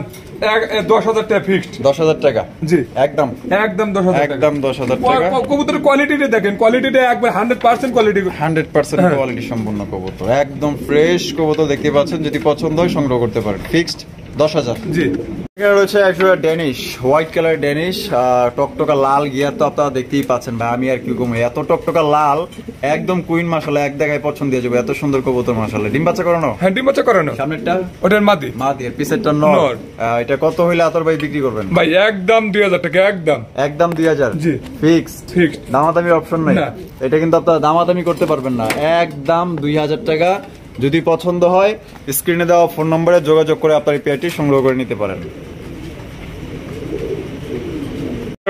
10000 টাকা ফিক্সড। 10000 টাকা? জি একদম। একদম 10000 টাকা। একদম 10000 টাকা। কবুতরের কোয়ালিটিটা দেখেন, কোয়ালিটিটা একবার 100% কোয়ালিটি। 100% কোয়ালিটি সম্পূর্ণ কবুতর, একদম ফ্রেশ কবুতর দেখতে পাচ্ছেন। যদি পছন্দ হয় সংগ্রহ করতে পারেন। ফিক্সড 10000। জি। এখানে রয়েছে একটা ড্যানিশ, হোয়াইট কালার ড্যানিশ, টকটকা লাল গিয়ার, তো আপনারা দেখতেই পাচ্ছেন ভাই, আমি আর কি কম, এত টকটকা লাল একদম কুইন মাশাআল্লাহ, এক দেখায় পছন্দ হয়ে যাবে, এত সুন্দর কবুতর মাশাআল্লাহ। ডিম বাচ্চা করানো? হ্যাঁ ডিম বাচ্চা করানো। সামনেরটা? ওটার মাদি। মাদি। আর পিছেরটা নর। এটা কত হইলে আতর ভাই বিক্রি করবেন? ভাই একদম 2000 টাকা। একদম। একদম 2000? জি ফিক্সড। ফিক্সড, দামাদামির অপশন নাই? না। এটা কিন্তু আপনারা দামাদামি করতে পারবেন না, একদম 2000 টাকা। যদি পছন্দ হয় স্ক্রিনে দেওয়া ফোন নম্বরে যোগাযোগ করে আপনার এই পেয়ারটি সংগ্রহ করে নিতে পারেন।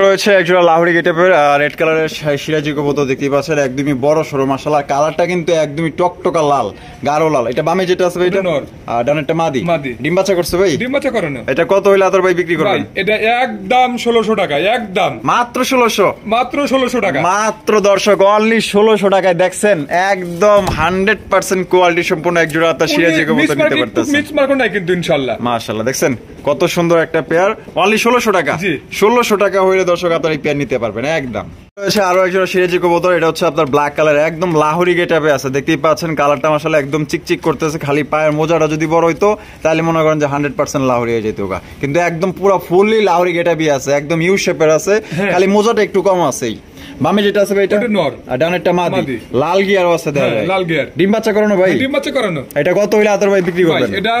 রয়েছে একজোড়া লাহোরি গেটআপের রেড কালারের সিরাজি কবুতর দেখতেই পাচ্ছেন, একদমই বড় সরো মাশাআল্লাহ, কালারটা কিন্তু একদমই টকটকা লাল, গাঢ় লাল। এটা বামে যেটা আছে ভাই এটা নর, আর ডানেরটা মাদি। ডিম বাচ্চা করছে ভাই? ডিম বাচ্চা করানো। এটা কত হইলে আতর ভাই বিক্রি করবেন? এটা একদম 1600 টাকা। একদম মাত্র 1600? মাত্র 1600 টাকা মাত্র। দর্শক অনলি 1600 টাকায় দেখছেন, একদম 100% কোয়ালিটি সম্পূর্ণ একজোড়া আপনার সিরাজি কবুতর নিতে পারতেছেন। মিক্স মার্ক নাই কিন্তু ইনশাআল্লাহ। মাশাআল্লাহ দেখছেন কত সুন্দর একটা পেয়ার, অনলি 1600 টাকা। 1600 টাকা হইলে দর্শক আপনার এই পেয়ার নিতে পারবেন একদম। আরো একজন সিরাজি কবুতর, এটা হচ্ছে আপনার ব্ল্যাক কালার, একদম লাহোরি গেটআপে আছে, দেখতেই পাচ্ছেন কালারটা মাশাআল্লাহ একদম চিকচিক করতেছে। খালি পায়ের মোজাটা যদি বড় হইতো তাহলে মনে করেন যে 100% লাহোরি হয়ে যেত, কিন্তু একদম পুরো ফুললি লাহোরি গেটআপে আছে, একদম ইউ শেপের আছে, খালি মোজাটা একটু কম আছেই। বামে যেটা আছে ভাই এটা নর, আর ডানেরটা মাদি। লাল গিয়ারও আছে দেখা যায়। লাল গিয়ার। ডিম বাচ্চা করানো ভাই? ডিম বাচ্চা করানো। এটা কত হইলে আতর ভাই বিক্রি করবেন? এটা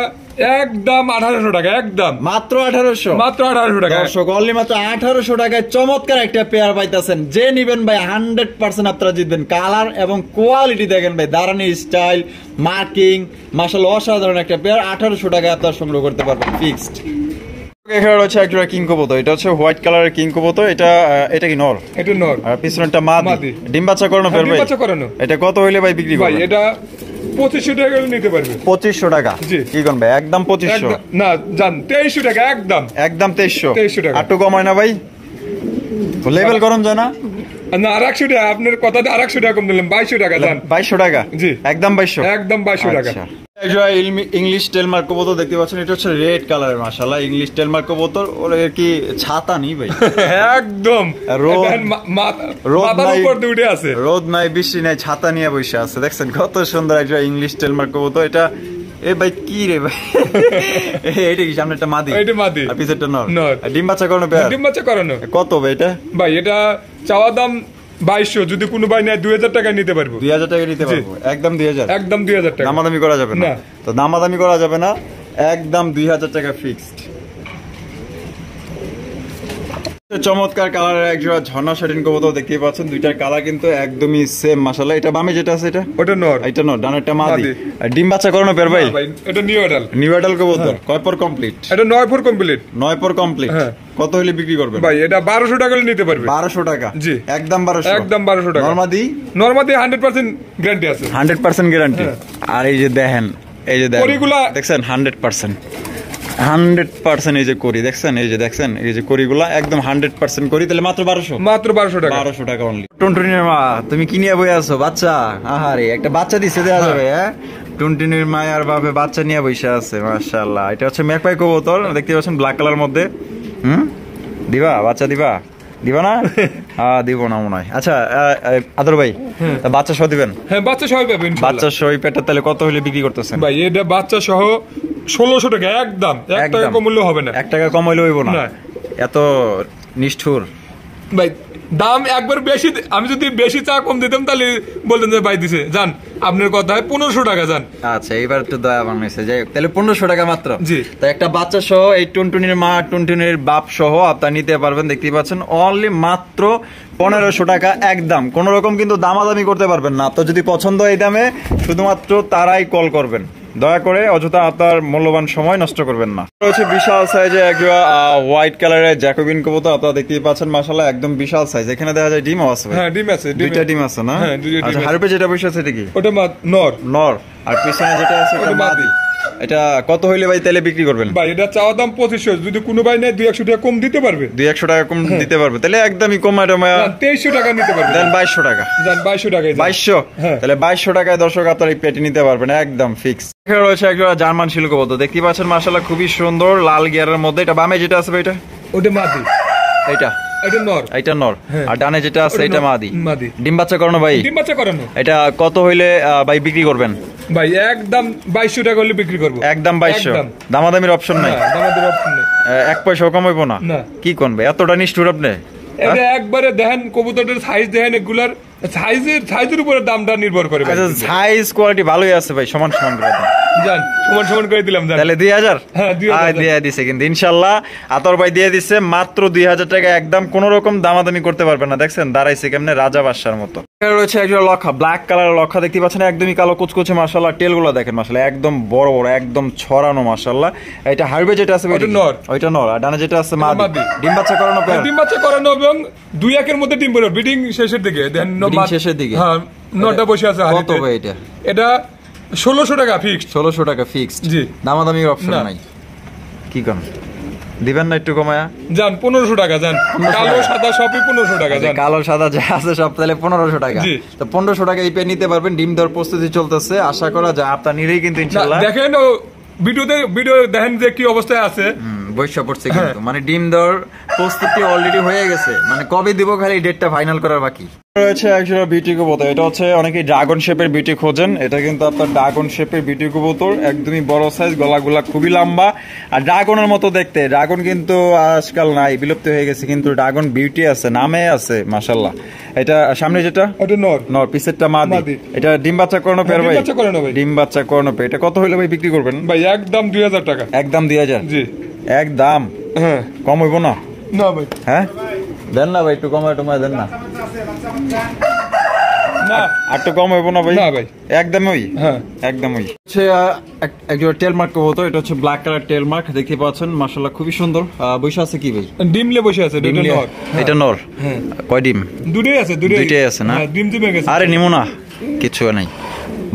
একদম 1800 টাকা। একদম মাত্র 1800? মাত্র 1800 টাকা। দর্শক অনলি মাত্র 1800 টাকায় চমৎকার একটা পেয়ার পাইতাছেন। যে নিবেন ভাই 100% আপনারা জিতবেন। কালার এবং কোয়ালিটি দেখেন ভাই, দাঁড়ানি স্টাইল, মার্কিং মাশাআল্লাহ অসাধারণ একটা পেয়ার। 1800 টাকায় আপনারা সংগ্রহ করতে পারবেন ফিক্সড। এখানে রয়েছে একজোড়া কিং কবুতর, এটা হচ্ছে হোয়াইট কালারের কিং কবুতর। এটা কি নর? এটা নর। আর পিছনেরটা মাদি। ডিম বাচ্চা করানো ফের ভাই? ডিম বাচ্চা করানো। এটা কত হইলে ভাই বিক্রি করবেন? ভাই এটা 2500 টাকা নিতে পারবে। 2500 টাকা? জি। কি কোন ভাই একদম 2500? না জান 2300 টাকা। একদম একদম 2300 টাকা। একটু কম হয় না ভাই? লেভেল করুন যায় না? না 200 টাকা, আপনার কথাতে 200 টাকা কম দিলাম, 2200 টাকা জান। 2200 টাকা? জি একদম 2200, একদম 2200 টাকা। ইংলিশ টেলমার্ক কবুতর দেখতে পাচ্ছেন, এটা হচ্ছে রেড কালারের মাশাআল্লাহ ইংলিশ টেলমার্ক কবুতর। ওর কি ছাতা নেই ভাই? একদম মাথার উপর দিয়ে উঠে আছে, রোদ নাই বৃষ্টি নাই, ছাতা নিয়ে বসে আছে। দেখছেন কত সুন্দর একটা ইংলিশ টেলমার্ক কবুতর। এটা এ ভাই কি রে ভাই, এটা কি সামনে একটা মাদি? এটা মাদি আর পিছেরটা নর। নর। ডিম বাচ্চা করানো? ডিম বাচ্চা করানো। কত ভাই এটা? ভাই এটা চাওয়া দাম 2200, যদি কোনো ভাই নেয় 2000 টাকা নিতে পারবো। 2000 টাকা নিতে পারবো? একদম 2000? একদম 2000 টাকা। দামাদামি করা যাবে না? তো দামাদামি করা যাবে না, একদম 2000 টাকা ফিক্সড। চমৎকার কালারের একজোড়া ঝর্ণা শাটিন কবুতর দেখতে পাচ্ছেন, দুইটার কালার কিন্তু একদমই সেম মাশাআল্লাহ। এটা বামে যেটা আছে এটা? ওটা নর। এটা নর, ডানেরটা মাদি। আর ডিম বাচ্চা করানো পেয়ার ভাই? এটা নিউ অ্যাডাল্ট। নিউ অ্যাডাল্ট কবুতর। কয় পর কমপ্লিট? এটা 9 পর কমপ্লিট। 9 পর কমপ্লিট। কত হলে বিক্রি করবেন ভাই? এটা 1200 টাকা হলে নিতে পারবে। 1200 টাকা? জি একদম 1200। একদম 1200 টাকা। নরমাদি? নরমাদি 100% গ্যারান্টি আছে। 100% গ্যারান্টি। আর এই যে দেখেন, এই যে দেখেন করিগুলা দেখছেন 100%। এই যে করি দেখছেন, এই যে দেখছেন এই যে করিগুলা একদম 100% করি। তাহলে মাত্র 1200? মাত্র 1200 টাকা। 1200 টাকা অনলি। টুনটুনির মা, তুমি কি নিয়ে বসে আছো? বাচ্চা? আহারে, একটা বাচ্চা দিছে, দেয়া যাবে? হ্যাঁ, টুনটুনির মা আর বাপে বাচ্চা নিয়ে বসে আছে মাশাআল্লাহ। এটা হচ্ছে ম্যাকপাই কবুতর, দেখতে পাচ্ছেন ব্ল্যাক কালার মধ্যে। দিবা বাচ্চা? দিবা না? হ্যাঁ দিব না মনে হয়। আচ্ছা আদর ভাই, বাচ্চা সহ দিবেন? হ্যাঁ বাচ্চা সহ পাবেন ইনশাআল্লাহ। বাচ্চা সহ পেটা তাহলে কত হলে বিক্রি করতেছেন ভাই? এটা বাচ্চা সহ 1600 টাকা একদম। 1 টাকা কম হলে হবে না। 1 টাকা কম হইলে হইব না? এত নিষ্ঠুর ভাই। দাম একবার বেশি, আমি যদি বেশি চা কম দিতাম তাহলে বলতেন যে ভাই দিছে জান, আপনার কথা 1500 টাকা জান। আচ্ছা এবার একটু দয়া বানাইছে, যাই হোক তাহলে 1500 টাকা মাত্র। জি। তো একটা বাচ্চা সহ এই টুনটুনির মা টুনটুনির বাপ সহ আপনারা নিতে পারবেন, দেখতেই পাচ্ছেন অনলি মাত্র 1500 টাকা একদম। কোন রকম কিন্তু দামাদামি করতে পারবেন না। তো যদি পছন্দ এই দামে, শুধুমাত্র তারাই কল করবেন, দয়া করে অযথা আপনার মূল্যবান সময় নষ্ট করবেন না। রয়েছে বিশাল সাইজে একটা হোয়াইট কালারের জ্যাকোবিন কবুতর, আপনারা দেখতেই পাচ্ছেন মাশাআল্লাহ একদম বিশাল সাইজ। এখানে দেখা যায় ডিমও আছে। হ্যাঁ ডিম আছে, দুইটা ডিম আছে না? আচ্ছা হারপে যেটা বসে আছে এটা কি? ওটা নর। নর। আর পিছনে যেটা আছে ওটা মাদি। এটা কত হইলে ভাই তাহলে বিক্রি করবেন? ভাই এটা চাওয়া দাম 2500, যদি কোনো ভাই নেয় 200 টাকা কম দিতে পারবে। 200 টাকা কম দিতে পারবে? তাহলে একদমই কম। এটা 2300 টাকা নিতে পারবে। দেন 2200 টাকা। জান 2200 টাকায়। 2200? তাহলে 2200 টাকায় দর্শক আপনারা এই পেটি নিতে পারবেন একদম ফিক্স। এখানে রয়েছে একটা জার্মান শিল্ক কবুতর, দেখতে পাচ্ছেন মাশাআল্লাহ খুবই সুন্দর লাল গিয়ারের মধ্যে। এটা বামে যেটা আছে ভাই এটা? ওটা মাদি। এটা? এটা নর। এটা নর। আর ডানে যেটা আছে এটা মাদি। মাদি। ডিম বাচ্চা করানো ভাই? ডিম বাচ্চা করানো। এটা কত হইলে ভাই বিক্রি করবেন? ভাই একদম 2200 টাকা হলে বিক্রি করব। একদম 2200? দামাদামির অপশন নাই? দামাদামির অপশন নাই। 1 পয়সাও কম হইব না? কি কোন ভাই এতটা নিষ্ঠুর আপনি? এটা একবারে দেখেন কবুতরের সাইজ দেখেন, এগুলার সাইজের উপরে দামটা নির্ভর করে। আচ্ছা সাইজ কোয়ালিটি ভালোই আছে ভাই, সমান সমান করে দেন। জান সমান করে দিলাম। তাহলে 2000? হ্যাঁ 2000 দিয়ে দিছে কিন্তু ইনশাআল্লাহ আতর ভাই দিয়ে দিছে মাত্র 2000 টাকা একদম। কোন রকম দামাদামি করতে পারবেন না। দেখছেন দাঁড়াইছে কেমনে রাজা বাদশার মতো। এখানে রয়েছে একটা লক্ষা, ব্ল্যাক কালারের লক্ষা, দেখতে পাচ্ছেন একদমই কালো কুচকুচে মাশাআল্লাহ। টেলগুলো দেখেন মাশাআল্লাহ একদম বড় বড় একদম ছড়ানো মাশাআল্লাহ। এটা হারবে যেটা আছে ওইটা নর। ওইটা নর। আর ডানে যেটা আছে মাদি। ডিম বাচ্চা করানো পেয়ার? ডিম বাচ্চা করানো এবং 2-1 এর মধ্যে ডিম বের হবে। ব্রিডিং শেষের দিকে দেন শেষের দিকে। হ্যাঁ নটা বসে আছে। কত ভাই এটা? এটা 1600 টাকা ফিক্সড। 1600 টাকা ফিক্সড? জি। দামাদামির অপশন নাই? কি কোন দিবেন না একটু কমায়া? জান 1500 টাকা। জান কালো সাদা সবই 1500 টাকা। জান কালো সাদা যা আছে সব তাহলে 1500 টাকা। তো 1500 টাকা এই পে নিতে পারবেন। ডিম দেওয়ার প্রস্তুতি চলতেছে, আশা করা যায় আপনার নিলেই কিন্তু ইনশাআল্লাহ। দেখেন ভিডিও দেখেন যে কি অবস্থায় আছে, বৈশা পড়ছে কিন্তু মানে ডিম দেওয়ার প্রস্তুতি অলরেডি হয়ে গেছে, মানে কবে দিব খালি ডেটটা ফাইনাল করার বাকি রয়েছে। একজোড়া বিউটি কবুতর, এটা হচ্ছে অনেকেই ড্রাগন শেপের বিউটি খোঁজেন। এটা কিন্তু আপনার ড্রাগন শেপের বিউটি কবুতর, একদমই বড় সাইজ, গলাগুলা খুবই লম্বা আর ড্রাগনের মতো দেখতে। ড্রাগন কিন্তু আজকাল নাই, বিলুপ্ত হয়ে গেছে, কিন্তু ড্রাগন বিউটি আছে, নামে আছে মাশাআল্লাহ। এটা সামনে যেটা ওটা নর। নর। পিছেরটা মাদি। এটা ডিম বাচ্চা করানো পেয়ার ভাই? ডিম বাচ্চা করানো পেয়ার। এটা কত হইলে ভাই বিক্রি করবেন? ভাই একদম 2000 টাকা। একদম 2000? জি একদম। হ্যাঁ কম হইব না? না ভাই। হ্যাঁ দেন না ভাই একটু কমায় টমায় দেন না। না একটু কম হইব না ভাই? না ভাই একদম ওই। হ্যাঁ একদম ওই। হচ্ছে একজোড়া টেল মার্ক কবুতর, এটা হচ্ছে ব্ল্যাক কালার টেল মার্ক, দেখতে পাচ্ছেন মাশাআল্লাহ খুবই সুন্দর। বসে আছে কি ভাই? ডিমলে বসে আছে। এটা নর। এটা নর। হ্যাঁ কয় ডিম? দুটোই আছে। দুটোই আছে না? ডিম জমে গেছে। আরে নিমো না, কিছু নাই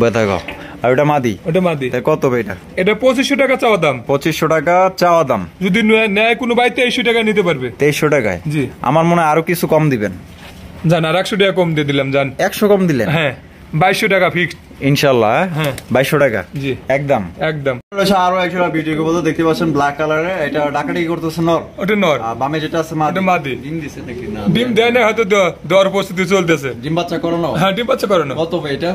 বেতা গাও। আর ওটা মাদি? ওটা মাদি। কত ভাই এটা? এটা 2500 টাকা চাওয়া দাম। 2500 টাকা চাওয়া দাম। যদি নেয় কোনো ভাই 2300 টাকা নিতে পারবে। 2300 টাকায়? জি। আমার মনে হয় আরো কিছু কম দিবেন। জান আর 100 টাকা কম দিয়ে দিলাম জান। 100 কম দিলেন? হ্যাঁ 2200 টাকা ফিক্সড ইনশাআল্লাহ। হ্যাঁ 2200 টাকা জি একদম একদম। আরো একটা বিউটি কবুতর দেখতে পাচ্ছেন ব্ল্যাক কালারে, এটা ডাকাডাকি করতেছে নর? ওটা নর। বামে যেটা আছে মাদি? ওটা মাদি। ডিম দিছে নাকি না? ডিম দেয় না, হয়তো দেওয়ার প্রস্তুতি চলতেছে। ডিম বাচ্চা করানো? হ্যাঁ ডিম বাচ্চা করানো। কত ভাই এটা?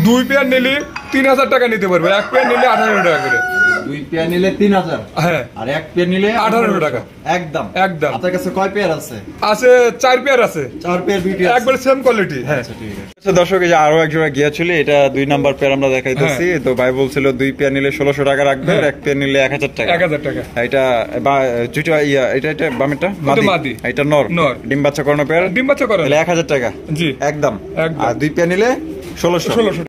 2 পেয়ার নিলে 3000 টাকা নিতে পারবে, 1 পেয়ার নিলে 1800 টাকা করে। 2 পেয়ার নিলে 3000? হ্যাঁ। আর 1 পেয়ার নিলে 1800 টাকা একদম একদম। আপনার কাছে কয় পেয়ার আছে? আছে 4 পেয়ার আছে। 4 পেয়ার বিউটি আছে একবার সেম কোয়ালিটি। হ্যাঁ আচ্ছা ঠিক আছে। আচ্ছা দর্শক, এই যে আরো এক জোড়া গিয়া ছিল, এটা 2 নাম্বার পেয়ার আমরা দেখাইতেছি। তো ভাই বলছিল 2 পেয়ার নিলে 1600 টাকা রাখবে, আর 1 পেয়ার নিলে 1000 টাকা। 1000 টাকা। এটা দুইটা এটা বামেরটা মাদি, এটা নর। ডিম বাচ্চা করানো পেয়ার? ডিম বাচ্চা করানো। তাহলে 1000 টাকা। জি একদম। একদম। আর 2 পেয়ার নিলে 1600।